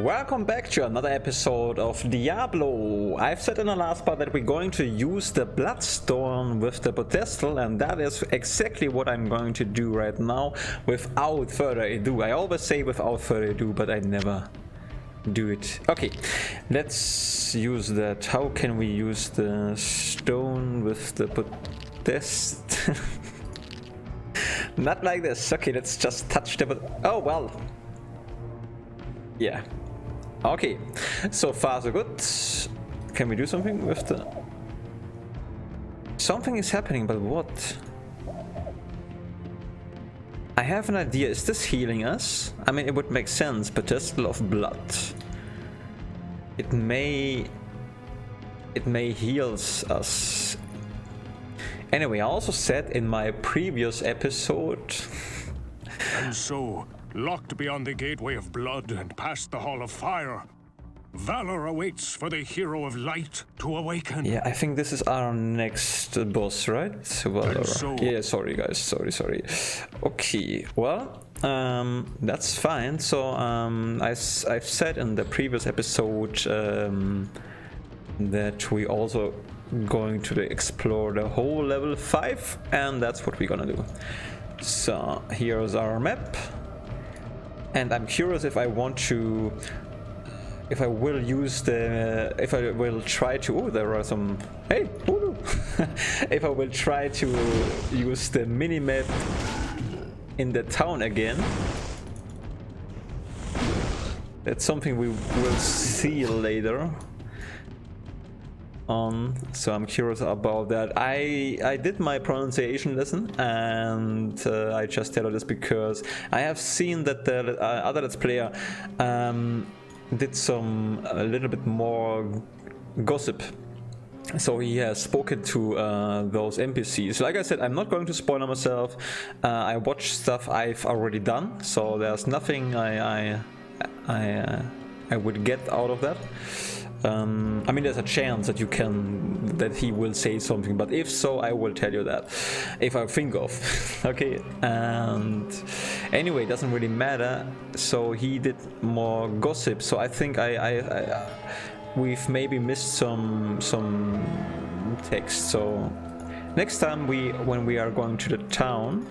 Welcome back to another episode of Diablo. I've said in the last part that we're going to use the Bloodstone with the pedestal, and that is exactly what I'm going to do right now without further ado. I always say without further ado, but I never do it. Okay, let's use that. How can we use the stone with the pedestal? Not like this. Okay, let's just touch the... Oh, well. Yeah. Okay. So far so good. Can we do something with the... Something is happening, but what? I have an idea. Is this healing us? I mean, it would make sense. Pedestal of blood. It may heals us. Anyway, I also said in my previous episode... And so, locked beyond the gateway of blood and past the hall of fire, valor awaits for the hero of light to awaken. Yeah, I think this is our next boss, right? Valor. So, yeah, sorry guys, sorry. Okay, well, that's fine. So, I've said in the previous episode that we also going to explore the whole level 5, and that's what we're gonna do. So here's our map, and I'm curious if I want to, if I will use the, if I will try to, oh, there are some, hey, if I will try to use the mini-map in the town again. That's something we will see later on, so I'm curious about that. I did my pronunciation lesson, and I just tell you this because I have seen that the other Let's Player did a little bit more gossip. So he has spoken to those NPCs. Like I said, I'm not going to spoil myself. I watched stuff I've already done, so there's nothing I would get out of that. I mean, there's a chance that he will say something, but if so, I will tell you that if I think of. Okay, and anyway, it doesn't really matter. So he did more gossip, so I think we've maybe missed some text. So next time when we are going to the town,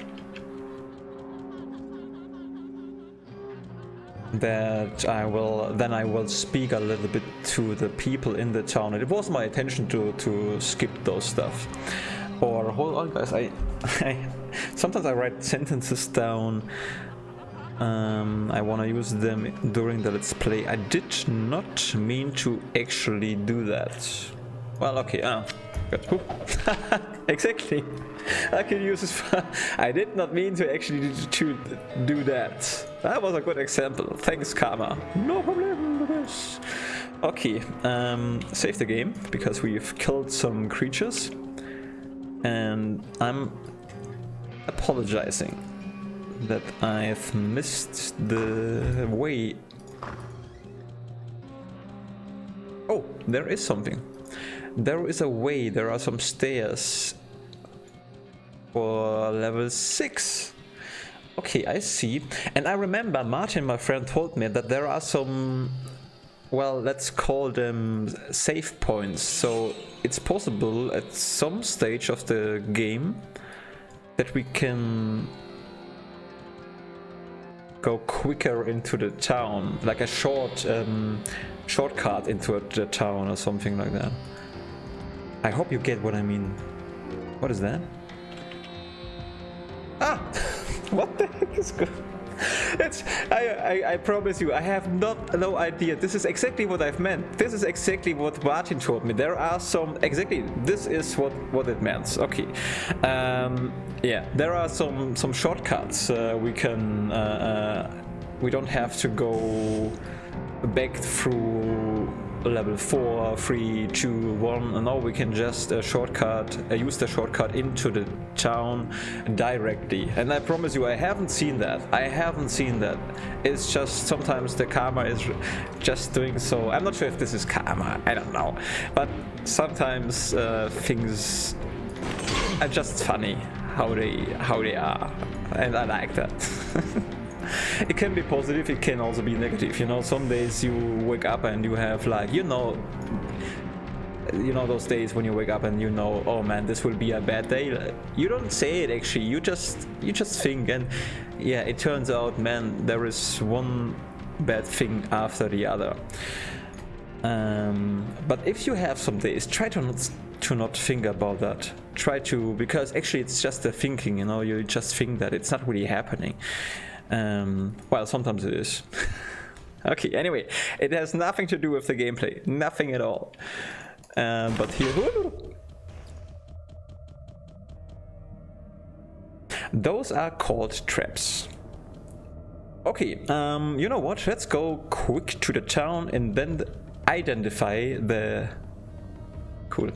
that I will speak a little bit to the people in the town. It was my intention to skip those stuff. Or hold on guys, I sometimes I write sentences down. I want to use them during the Let's Play. I did not mean to actually do that. Well, okay, good. Exactly. I can use this. I did not mean to actually to do that. That was a good example. Thanks, Karma. No problem with this. Okay, save the game because we've killed some creatures, and I'm apologizing that I've missed the way. Oh, there is something. There is a way. There are some stairs for level 6. Okay, I see. And I remember Martin, my friend, told me that there are some, well, let's call them save points. So it's possible at some stage of the game that we can go quicker into the town, like a shortcut into the town or something like that. I hope you get what I mean. What is that? Ah! What the heck is good? I promise you, I have no idea. This is exactly what I've meant. This is exactly what Martin told me. There are some, exactly, this is what it meant. Okay. Yeah, there are some shortcuts. We don't have to go back through level 4, 3, 2, 1. No, we can just use the shortcut into the town directly. And I promise you, I haven't seen that. It's just sometimes the karma is just doing so. I'm not sure if this is karma. I don't know. But sometimes things are just funny how they are, and I like that. it can be positive, it can also be negative, you know. Some days you wake up and you have like, you know those days when you wake up and you know, oh man, this will be a bad day. You don't say it actually, you just think, and yeah, it turns out, man, there is one bad thing after the other. But if you have some days, try to not think about that. Try to, because actually it's just a thinking, you know, you just think that it's not really happening. Well, sometimes it is. Okay, anyway, it has nothing to do with the gameplay, nothing at all. But here, those are called traps. Okay, you know what? Let's go quick to the town and then identify the... Cool.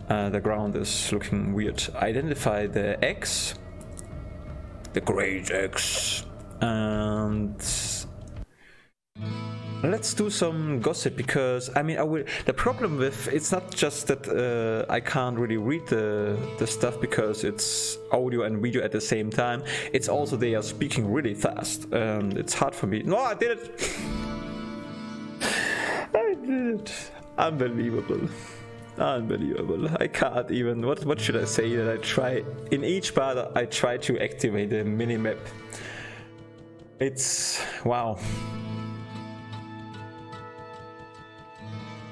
The ground is looking weird. Identify the X, the great X, and let's do some gossip, because I mean, the problem with it's not just that I can't really read the stuff because it's audio and video at the same time. It's also they are speaking really fast, and it's hard for me. No, I did it. I did it. Unbelievable. Unbelievable. I can't even. What should I say? That I try in each part. I try to activate the minimap. It's wow.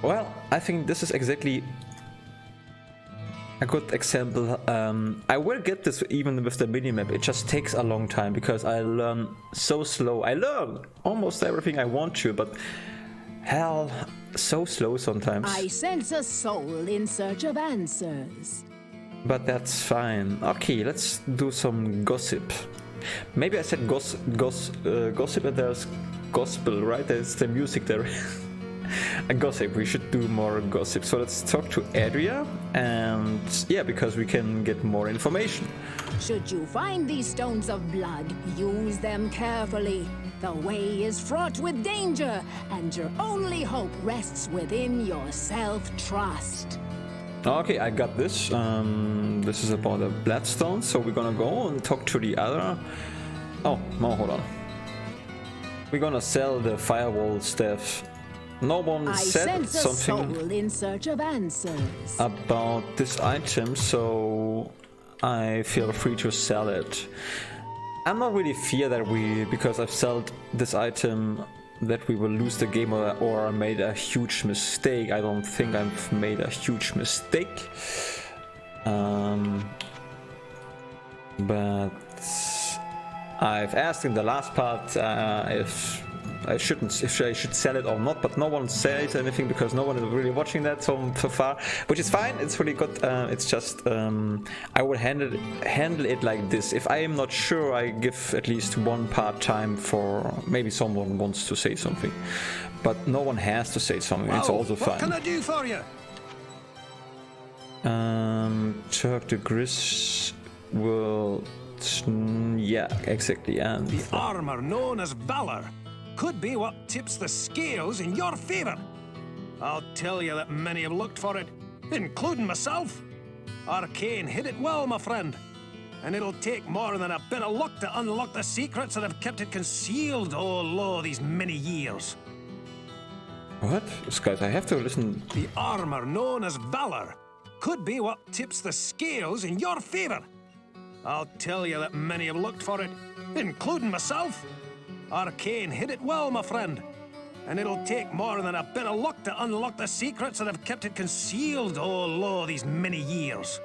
Well, I think this is exactly a good example. I will get this even with the minimap. It just takes a long time because I learn so slow. I learn almost everything I want to, but hell, so slow sometimes. I sense a soul in search of answers. But that's fine. Okay, let's do some gossip. Maybe I said gossip and there's gospel, right? There's the music there. A gossip, we should do more gossip. So let's talk to Adria, and yeah, because we can get more information. Should you find these stones of blood, use them carefully. The way is fraught with danger, and your only hope rests within your self-trust. Okay, I got this. This is about the bloodstone, so we're gonna go and talk to the other. Oh, no, hold on. We're gonna sell the firewall stuff. No one said something in search of answers about this item, so I feel free to sell it. I'm not really fear that because I've sold this item, that we will lose the game or made a huge mistake. I don't think I've made a huge mistake. But I've asked in the last part if I should sell it or not, but no one says anything because no one is really watching that so far, which is fine. It's really good. It's just I will handle it like this. If I am not sure, I give at least one part time for maybe someone wants to say something, but no one has to say something. Wow, it's also fine. What can I do for you? Turk the Gris will, yeah, exactly, and the armor known as Valor could be what tips the scales in your favor. I'll tell you that many have looked for it, including myself. Arcane hid it well, my friend, and it'll take more than a bit of luck to unlock the secrets that have kept it concealed, oh lo, these many years. What? Guys, I have to listen. The armor known as Valor could be what tips the scales in your favor. I'll tell you that many have looked for it, including myself. Arcane hid it well, my friend, and it'll take more than a bit of luck to unlock the secrets that have kept it concealed, oh lo, these many years.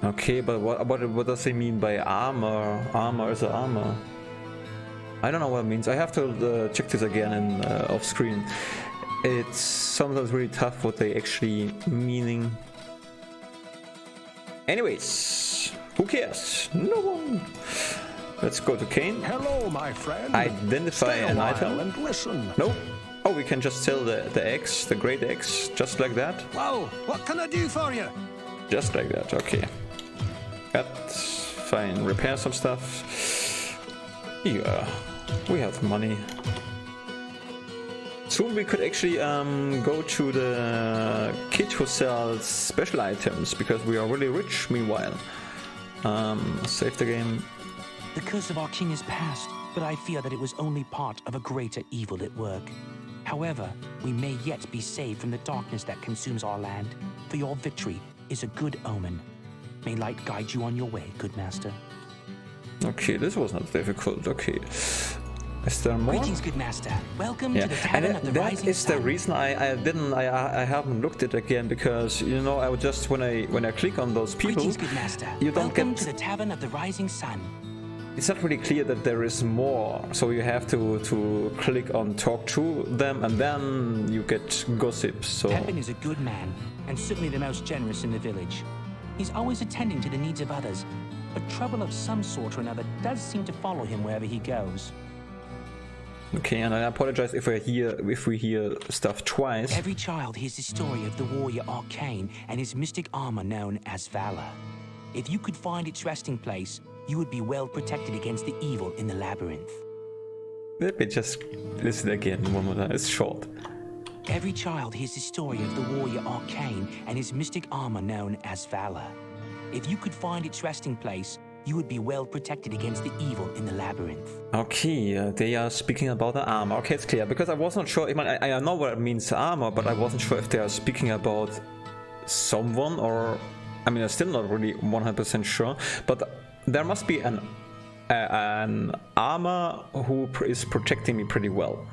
Okay, but what does he mean by armor? Armor is armor. I don't know what it means. I have to check this again in off screen. It's sometimes really tough what they actually meaning. Anyways, who cares? No one. Let's go to Kane. Hello, my friend. Identify an item. And listen. No. Oh, we can just sell the X, the great X, just like that. Well, what can I do for you? Just like that. Okay. That's fine. Repair some stuff. Yeah, we have money. Soon we could actually go to the kid who sells special items because we are really rich. Meanwhile, save the game. The curse of our king is past. but I fear that it was only part of a greater evil at work. However, we may yet be saved from the darkness that consumes our land, for your victory is a good omen. May light guide you on your way, good master. Okay, this was not difficult. Okay. Is there more? Greetings, good master. Welcome to the Tavern of the that Rising is Sun. the reason I haven't looked at it again, because you know I would just when I click on those people, Greetings, good master. you don't Welcome get. to the Tavern of the Rising Sun. It's not really clear that there is more, so you have to click on talk to them, and then you get gossip. So Pepin is a good man, and certainly the most generous in the village. He's always attending to the needs of others, but trouble of some sort or another does seem to follow him wherever he goes. okay, and I apologize if we hear stuff twice. Every child hears the story of the warrior Arcane and his mystic armor known as Valor. If you could find its resting place, you would be well protected against the evil in the labyrinth. Let me just listen again one more time. It's short. Every child hears the story of the warrior Arcane and his mystic armor known as Valor. If you could find its resting place, you would be well protected against the evil in the labyrinth. Okay, they are speaking about the armor. Okay, it's clear, because I wasn't sure. I know what it means armor, but I wasn't sure if they are speaking about someone or. I mean, I'm still not really 100% sure, but there must be an armor who is protecting me pretty well.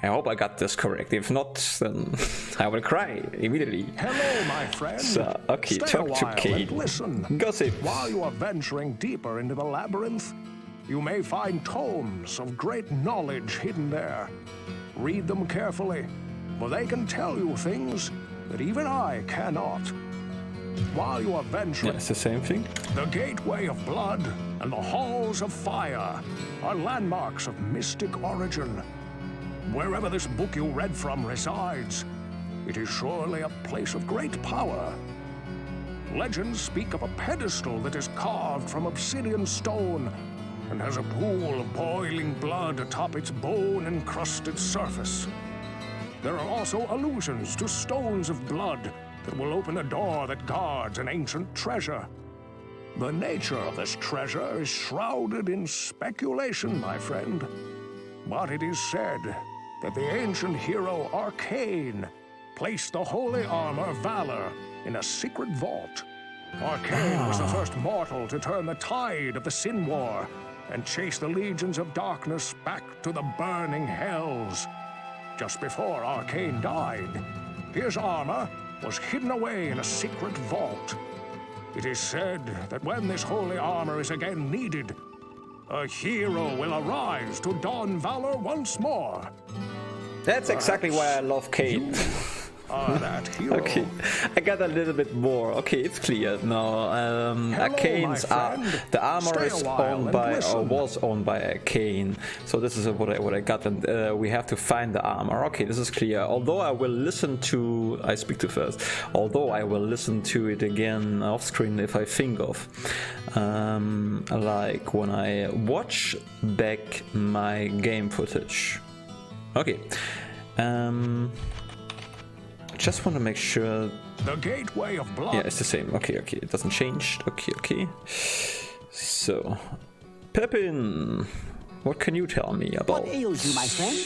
I hope I got this correct. If not, then I will cry immediately. Hello, my friend. So, okay, Stay talk a to while Kate. and listen. Gossip. While you are venturing deeper into the labyrinth, you may find tomes of great knowledge hidden there. Read them carefully, for they can tell you things that even I cannot. While you are venturing, Yeah, it's the same thing. the Gateway of Blood and the Halls of Fire are landmarks of mystic origin. Wherever this book you read from resides, it is surely a place of great power. Legends speak of a pedestal that is carved from obsidian stone and has a pool of boiling blood atop its bone-encrusted surface. There are also allusions to stones of blood that will open a door that guards an ancient treasure. The nature of this treasure is shrouded in speculation, my friend. But it is said that the ancient hero Arcane placed the holy armor Valor in a secret vault. Arcane was the first mortal to turn the tide of the Sin War and chase the legions of darkness back to the burning hells. Just before Arcane died, his armor was hidden away in a secret vault. It is said that when this holy armor is again needed, a hero will arise to don valor once more. That's exactly why I love Kate. That hero. Okay, I got a little bit more. Okay, it's clear now. Arcane's the armor is owned by or was owned by Arcane. So this is what I got, and we have to find the armor. Okay, this is clear. Although I will listen to, I speak to first. Although I will listen to it again off screen if I think of, like when I watch back my game footage. Okay. Just want to make sure. The Gateway of Blood. Yeah, it's the same. Okay, it doesn't change. Okay. So, Pepin, what can you tell me about? What ails you, my friend?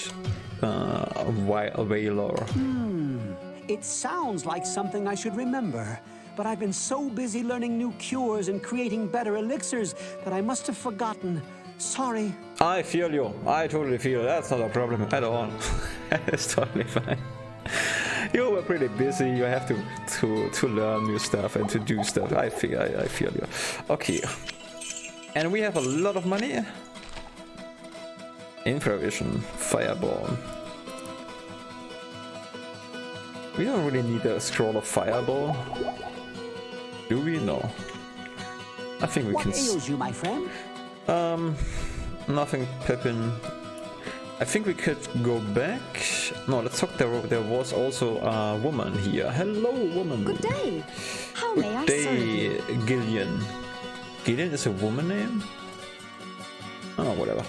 Valor. It sounds like something I should remember, but I've been so busy learning new cures and creating better elixirs that I must have forgotten. Sorry. I feel you. I totally feel you. That's not a problem at all. It's totally fine. You were pretty busy. You have to learn new stuff and to do stuff. I feel you. Okay. And we have a lot of money. Infravision, Fireball. We don't really need a scroll of Fireball. Do we? No. I think we can. What ails you, my friend? Nothing, Pepin. I think we could go back. No, let's talk. There was also a woman here. Hello, woman. Good day. How may I Good serve you? day, Gillian. Gillian is a woman name? Oh, whatever.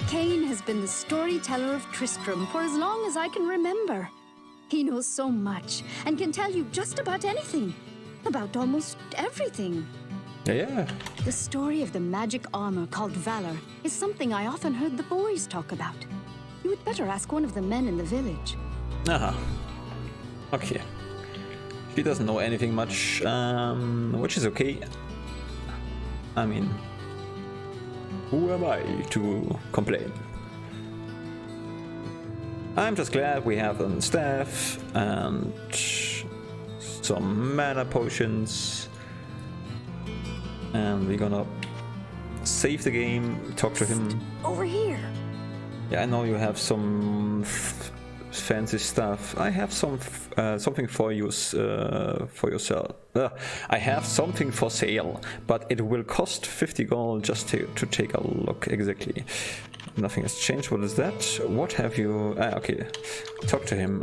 Cain has been the storyteller of Tristram for as long as I can remember. He knows so much and can tell you just about anything. About almost everything. Yeah. The story of the magic armor called Valor is something I often heard the boys talk about. You would better ask one of the men in the village. Aha. Okay. She doesn't know anything much, which is okay. I mean, who am I to complain? I'm just glad we have a staff and some mana potions. And we're gonna save the game, talk to him. Over here. Yeah, I know you have some fancy stuff. I have some something for you for yourself. I have something for sale, but it will cost 50 gold just to take a look. Exactly. Nothing has changed. What is that? What have you? Okay, talk to him.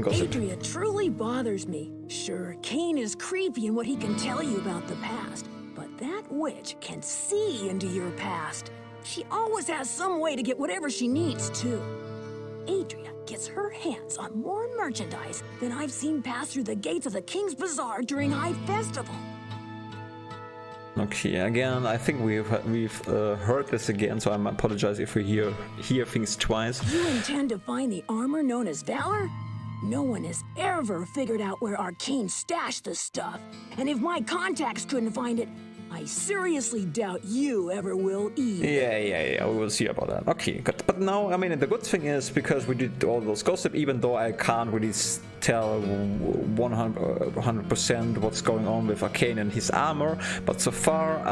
Gossip. Adria truly bothers me. Sure, Cain is creepy in what he can tell you about the past, but that witch can see into your past. She always has some way to get whatever she needs, too. Adria gets her hands on more merchandise than I've seen pass through the gates of the King's Bazaar during High Festival. Okay, again, I think we've heard this again, so I apologize if we hear things twice. You intend to find the armor known as Valor? No one has ever figured out where Arcane stashed the stuff. And if my contacts couldn't find it, I seriously doubt you ever will either. Yeah, we will see about that. Okay, good. But now, I mean, the good thing is, because we did all those gossip, even though I can't really tell 100% what's going on with Arcane and his armor, but so far,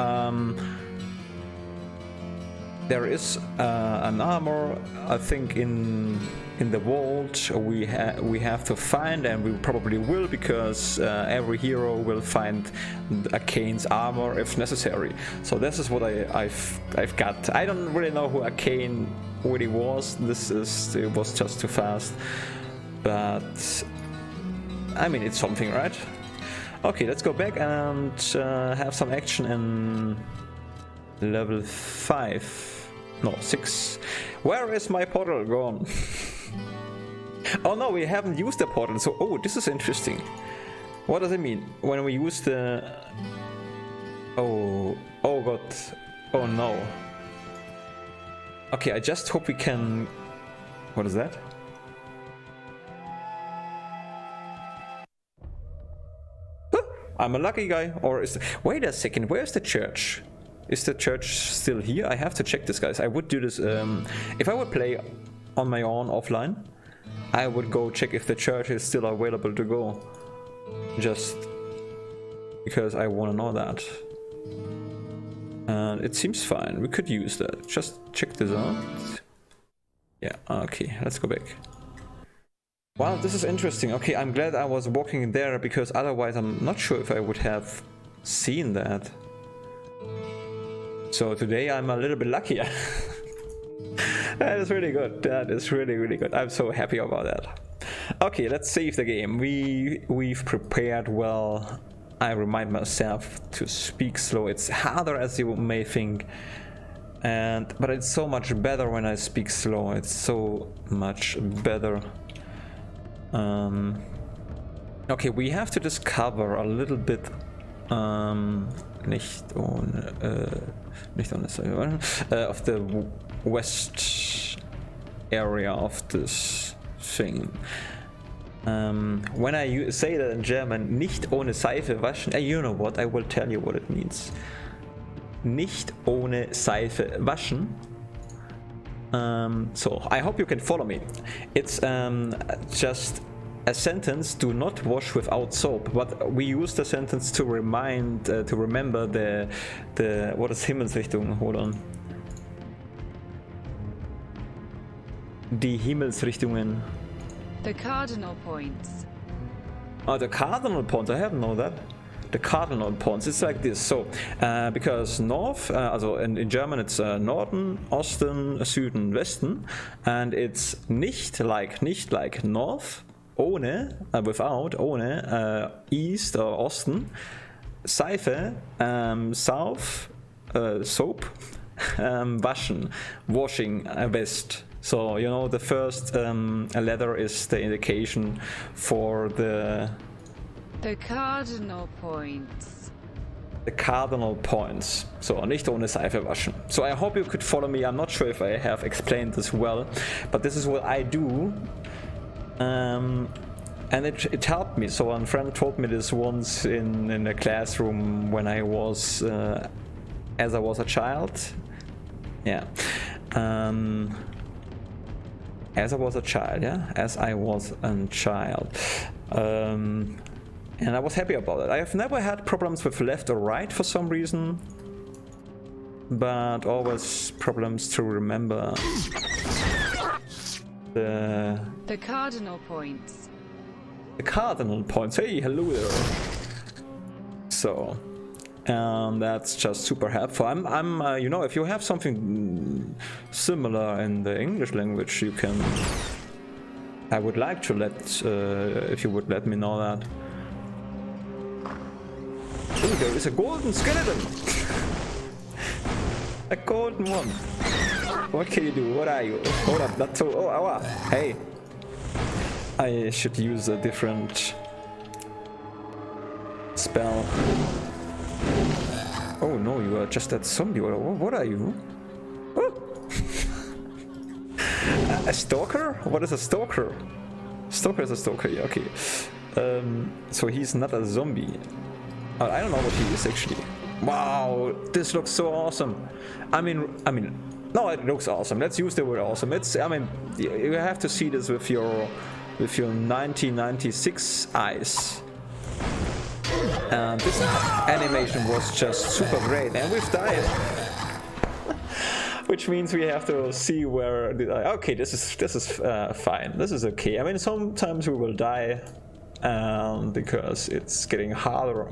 there is an armor, I think, in the vault we have to find, and we probably will, because every hero will find Arcane's armor if necessary. So this is what I've got. I don't really know who Arcane really was. It was just too fast, but I mean, it's something, right? Okay, let's go back and have some action in level 5. No, 6. Where is my portal gone? Oh no, we haven't used the portal, so this is interesting. What does it mean when we use the... Oh god. Oh no. Okay, I just hope we can... What is that? I'm a lucky guy, or is... Wait a second, where's the church? Is the church still here? I have to check this, guys. I would do this if I would play on my own offline. I would go check if the church is still available to go, just because I want to know that. And it seems fine. We could use that. Just check this out. Yeah, okay, let's go back. Wow, this is interesting. Okay, I'm glad I was walking there, because otherwise I'm not sure if I would have seen that. So today I'm a little bit luckier. That is really good. That is really, really good. I'm so happy about that. Okay, let's save the game. We've prepared well. I remind myself to speak slow. It's harder as you may think, but it's so much better when I speak slow. It's so much better. Okay, we have to discover a little bit. Nicht ohne of the west area of this thing. When I say that in German, nicht ohne Seife waschen, you know what, I will tell you what it means. Nicht ohne Seife waschen. So I hope you can follow me. It's just a sentence: do not wash without soap. But we use the sentence to remember the what is Himmelsrichtung? Hold on. Die Himmelsrichtungen. The cardinal points. Oh, the cardinal points. I haven't known that. The cardinal points. It's like this. So, because north, also in German, it's Norden, Osten, Süden, Westen, and it's nicht like north. Ohne, without, ohne, east or Osten, Seife, south, soap, waschen, washing, west. So, you know, the first letter is the indication for the cardinal points. the cardinal points. So, nicht ohne Seife waschen. So I hope you could follow me. I'm not sure if I have explained this well, but this is what I do. And it helped me. So a friend told me this once in a classroom when I was, as I was a child. Yeah. As I was a child, yeah? As I was a child. And I was happy about it. I have never had problems with left or right for some reason, but always problems to remember The cardinal points. The cardinal points. Hey, hello there. So, that's just super helpful. I'm you know, if you have something similar in the English language, you can. I would like to if you would let me know that. Oh, there is a golden skeleton. A golden one. What can you do? What are you? Hold up, not so. Oh, ow. Hey. I should use a different spell. Oh no, you are just that zombie. What are you? Oh. A stalker? What is a stalker? Stalker is a stalker, yeah, okay. So he's not a zombie. I don't know what he is actually. Wow, this looks so awesome. I mean, no, it looks awesome. Let's use the word awesome. I mean, you have to see this with your 1996 eyes. And this animation was just super great, and we've died. Which means we have to see where. Okay, this is fine. This is okay. I mean, sometimes we will die, because it's getting harder.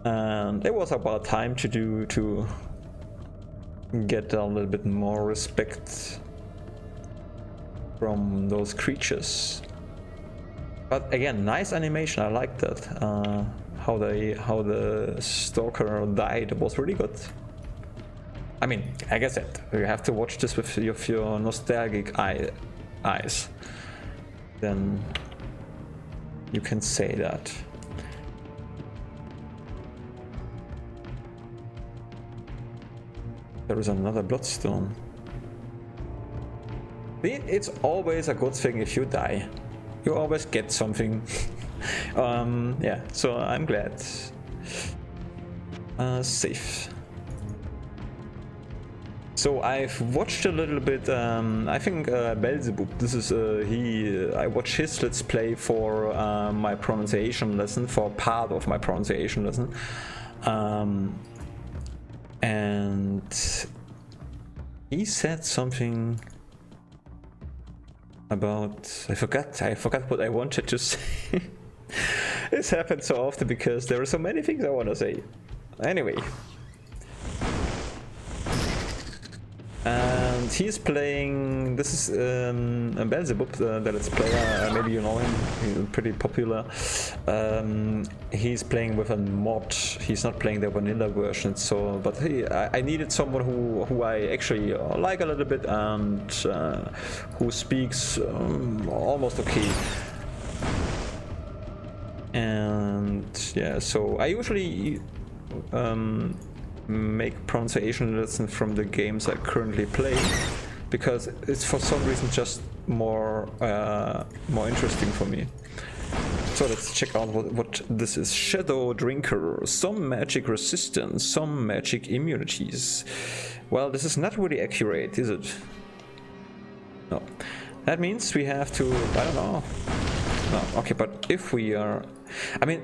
And it was about time to get a little bit more respect from those creatures. But again, nice animation. I like that. How the stalker died was really good. I mean, like I said, you have to watch this with your nostalgic eyes. Then you can say that. There is another bloodstone. It's always a good thing if you die. You always get something. Yeah, so I'm glad. Safe. So I've watched a little bit, I think Beelzebub, this is, I watched his let's play for my pronunciation lesson, for part of my pronunciation lesson. And he said something about, I forgot what I wanted to say. This happens so often because there are so many things I want to say. Anyway. And he's playing, this is a Beelzebub, the Let's Player, maybe you know him, he's pretty popular. He's playing with a mod, he's not playing the vanilla version, so, but hey, I needed someone who I actually like a little bit and who speaks almost okay. And yeah, so I usually make pronunciation lessons from the games I currently play because it's for some reason just more interesting for me. So let's check out what this is. Shadow Drinker, some magic resistance, some magic immunities. Well, this is not really accurate, is it? No. That means we have to, I don't know. No, okay, but if we are, I mean,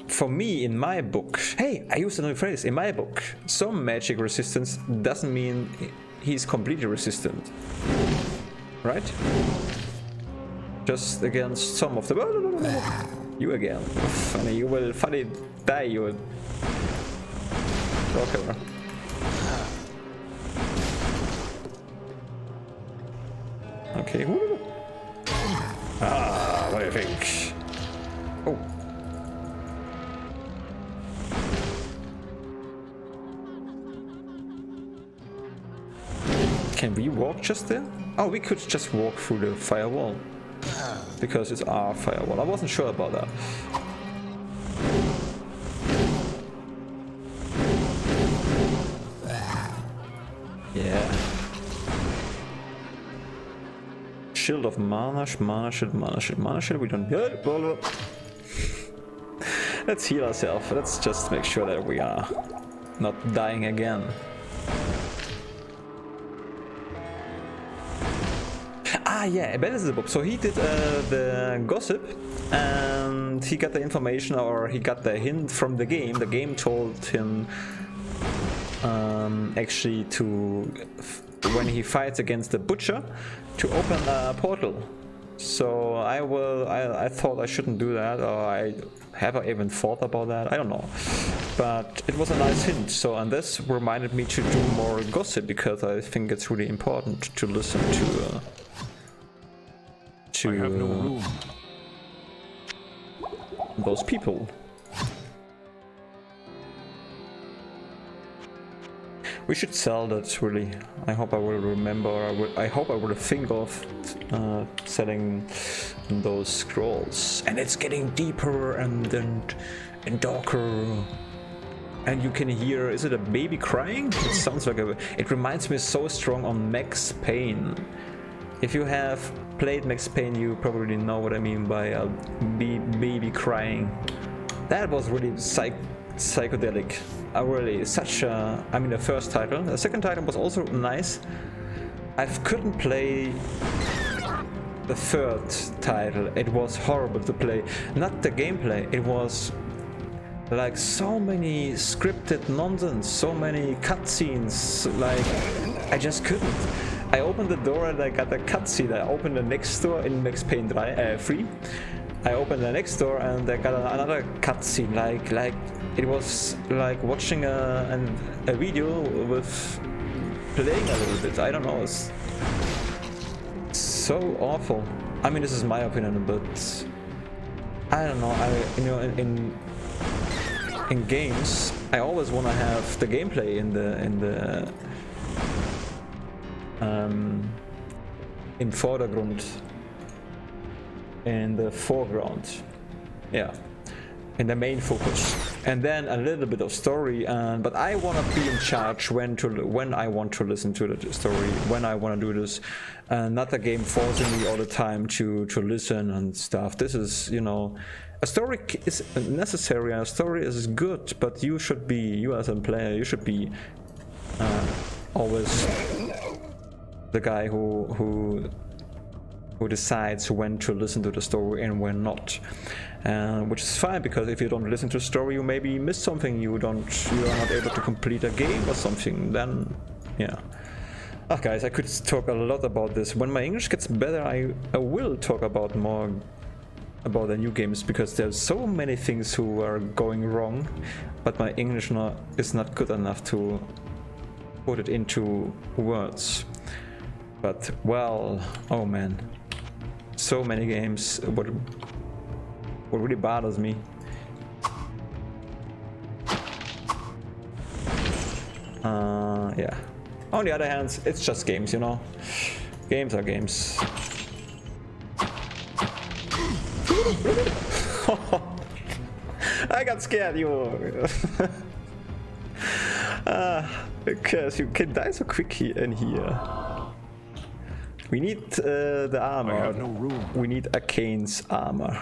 for me, in my book, hey, I used another phrase, in my book, some magic resistance doesn't mean he's completely resistant, right? Just against some of the, you again, funny, you will funny die, you talker. Okay, what do you think? Oh. Can we walk just there? Oh, we could just walk through the firewall. Because it's our firewall. I wasn't sure about that. shield of mana shield. We don't get. Let's heal ourselves. Let's just make sure that we are not dying again. Ah, yeah, Beelzebub. So he did the gossip, and he got the information, or he got the hint from the game. The game told him actually to, when he fights against the butcher, to open a portal. So I thought I shouldn't do that, or I even thought about that. I don't know, but it was a nice hint. So, and this reminded me to do more gossip, because I think it's really important to listen to. I have no room. Those people. We should sell that, really. I hope I will remember, I hope I will think of selling those scrolls. And it's getting deeper and darker. And you can hear, is it a baby crying? It sounds like it reminds me so strong on Max Payne. If you have played Max Payne, you probably know what I mean by a baby crying. That was really psychedelic. Really, such a... I mean, the first title. The second title was also nice. I couldn't play the third title. It was horrible to play. Not the gameplay. It was like so many scripted nonsense, so many cutscenes. Like, I just couldn't. I opened the door and I got a cutscene. I opened the next door in Max Payne 3. I opened the next door and I got another cutscene. Like it was like watching a video with playing a little bit. I don't know. It's so awful. I mean, this is my opinion, but I don't know. In games, I always want to have the gameplay in Vordergrund, in the foreground, yeah, in the main focus, and then a little bit of story. But I want to be in charge when I want to listen to the story, when I want to do this, not a game forcing me all the time to listen and stuff. This is, you know, a story is necessary and a story is good, but you as a player, you should be always the guy who decides when to listen to the story and when not, which is fine, because if you don't listen to the story, you maybe miss something. You are not able to complete a game or something. Then, yeah. Oh, guys, I could talk a lot about this. When my English gets better, I will talk about more about the new games, because there's so many things who are going wrong, but my English is not good enough to put it into words. But, well, oh man, so many games. What really bothers me. Yeah. On the other hand, it's just games, you know. Games are games. I got scared, you. Because you can die so quickly in here. We need the armor. I have no room. We need Arcane's armor.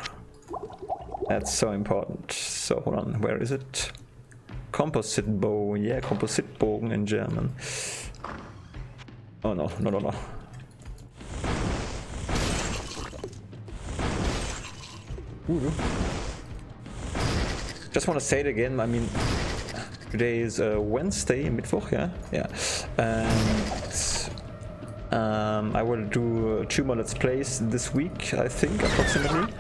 That's so important. So hold on, where is it? Composite bow. Yeah, composite bogen in German. Oh no. Ooh. Just want to say it again. I mean, today is Wednesday, Mittwoch, yeah. I will do 2 more Let's Plays this week, I think, approximately,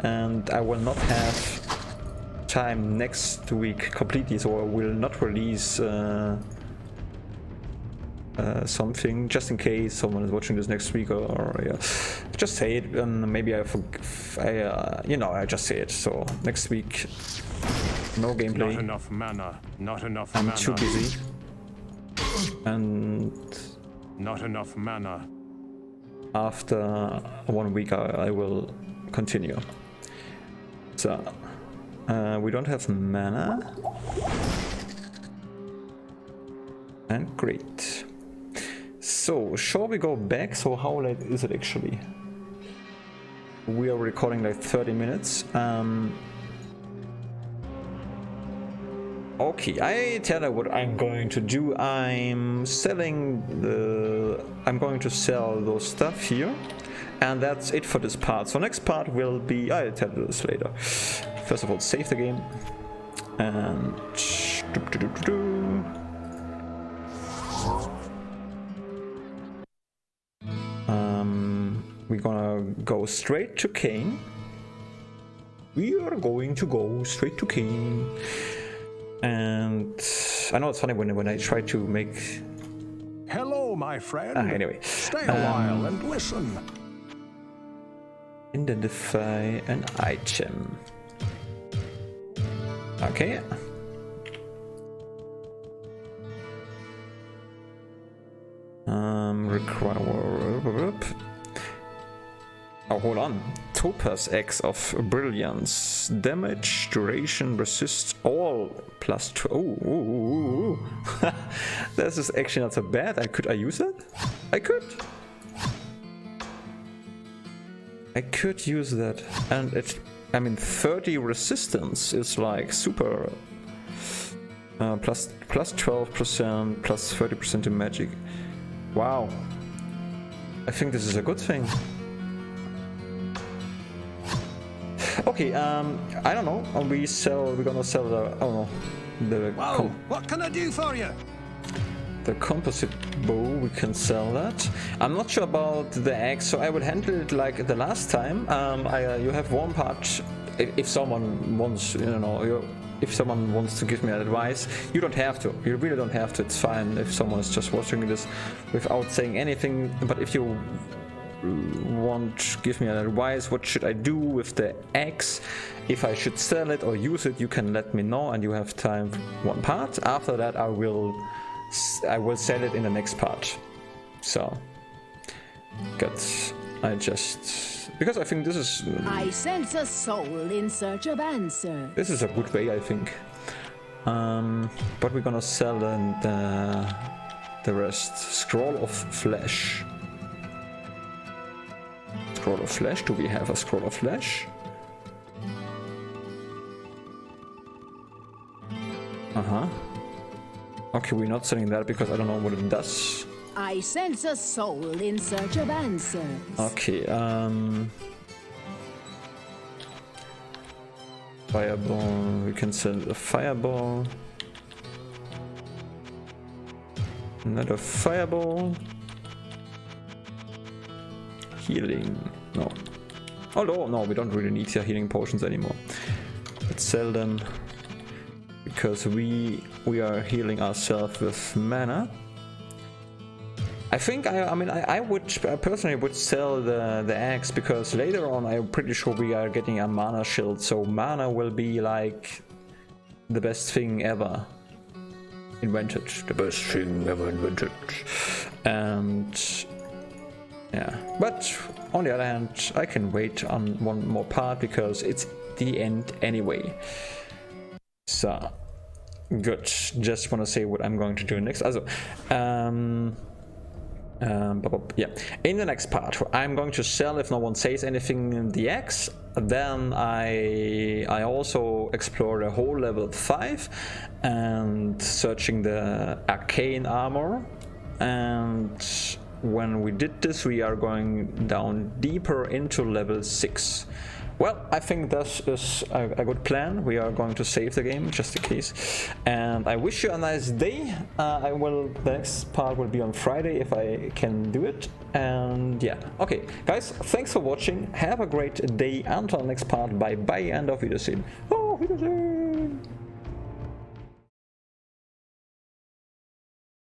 and I will not have time next week completely, so I will not release something, just in case someone is watching this next week, or yeah, just say it, and maybe I just say it. So next week, no gameplay. Not enough mana. Not enough I'm mana. too busy, and not enough mana. After 1 week, I will continue. So we don't have mana, and great. So shall we go back? So how late is it actually? We are recording like 30 minutes. Okay, I tell you what I'm going to do. I'm going to sell those stuff here, and that's it for this part. So next part will be, I'll tell you this later. First of all, save the game, and we're gonna go straight to Kane. We are going to go straight to Kane. And I know it's funny when I try to make... Hello, my friend. Anyway. Stay a while and listen. Identify an item. Okay. Require... Oh, hold on. Topaz X of Brilliance. Damage, duration, resist all plus 2. Oh, this is actually not so bad. Could I use it? I could. I could use that. And it, I mean, 30 resistance is like super. Plus 12%, plus 30% to magic. Wow. I think this is a good thing. Okay, I don't know. We're gonna sell the, oh no, the... Wow, what can I do for you? The composite bow, we can sell that. I'm not sure about the axe, so I would handle it like the last time. You have one part, if someone wants, if someone wants to give me advice, you don't have to. You really don't have to. It's fine if someone is just watching this without saying anything. But if you want to give me an advice, what should I do with the axe, if I should sell it or use it, you can let me know, and you have time one part. After that I will sell it in the next part. So good. Because I think this is... I sense a soul in search of answer. This is a good way, I think. But we're gonna sell the rest. Scroll of Flesh. Scroll of Flesh. Do we have a Scroll of Flesh? Okay, we're not selling that because I don't know what it does. I sense a soul in search of answers. Okay, Fireball. We can sell a Fireball. Another Fireball. Healing. No. Oh no, we don't really need the healing potions anymore. Let's sell them because we are healing ourselves with mana. I think I would personally would sell the axe because later on I'm pretty sure we are getting a mana shield, so mana will be like the best thing ever invented. The best thing ever invented. And yeah, but on the other hand, I can wait on one more part because it's the end anyway. So, good. Just want to say what I'm going to do next. Also, yeah. In the next part, I'm going to sell, if no one says anything, the axe. Then I also explore the whole level 5 and searching the arcane armor. And when we did this, we are going down deeper into level 6. Well, I think this is a good plan. We are going to save the game just in case. And I wish you a nice day. The next part will be on Friday if I can do it. And yeah, okay, guys, thanks for watching. Have a great day. Until next part. Bye bye and auf Wiedersehen. Auf Wiedersehen.